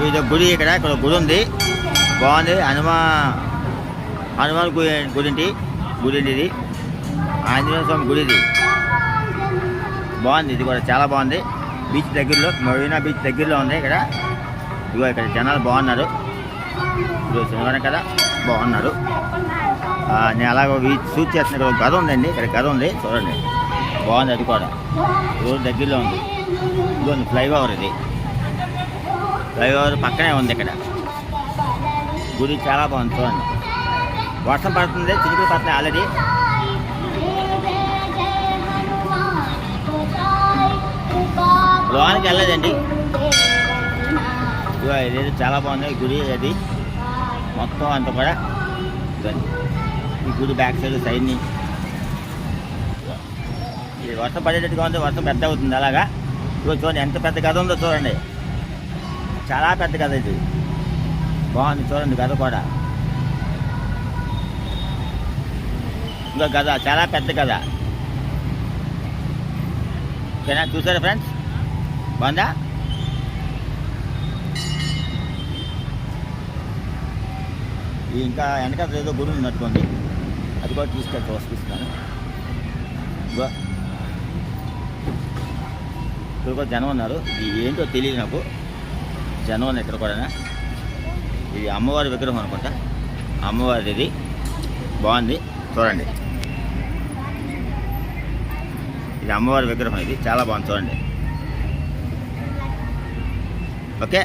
ఇది గుడి ఇక్కడ గుడి ఉంది, బాగుంది. హనుమాన్ గుడి ఇది, ఆంజనేయ స్వామి గుడి ఇది, బాగుంది. ఇది కూడా చాలా బాగుంది. బీచ్ దగ్గరలో, మరీనా బీచ్ దగ్గరలో ఉంది. ఇక్కడ ఇదిగో ఇక్కడ జనాలు బాగున్నారు. ఇప్పుడు శనివారం కదా, బాగున్నారు. నేను అలాగ షూట్ చేస్తున్న ఇక్కడ గద ఉందండి, ఇక్కడ గద ఉంది చూడండి, బాగుంది. అది కూడా రోడ్ దగ్గరలో ఉంది. ఇదిగోండి ఫ్లైఓవర్, ఇది ఫ్లైఓవర్ పక్కనే ఉంది. ఇక్కడ గుడి చాలా బాగుంది చూడండి. వర్షం పడుతుంది, చినుకులు పడుతున్నాయి ఆల్రెడీ. లోనికి వెళ్ళలేదండి. ఇదేది చాలా బాగుంది ఈ గుడి. అది మొత్తం అంతా కూడా ఈ గుడి బ్యాక్ సైడ్ని ఇది వర్షం పడేటట్టుగా ఉంది, వర్షం పెద్ద అవుతుంది అలాగా. ఇదిగో చూడండి ఎంత పెద్ద గద ఉందో చూడండి, చాలా పెద్ద గద ఇది, బాగుంది చూడండి గద కూడా. ఇంకో గద చాలా పెద్ద గద. ఓకేనా, చూసారా ఫ్రెండ్స్, బాగుందా? ఇంకా వెనకాల ఏదో గుడి ఉన్నట్టుకోండి, అది కూడా చూపిస్తాను. ఇక్కడ కూడా జనం ఉన్నారు, ఇది ఏంటో తెలియదు నాకు, జనం ఉంది ఇక్కడ కూడా. ఇది అమ్మవారి విగ్రహం అనుకుంటా, అమ్మవారిది ఇది, బాగుంది చూడండి. ఇది అమ్మవారి విగ్రహం, ఇది చాలా బాగుంది చూడండి. ఓకే.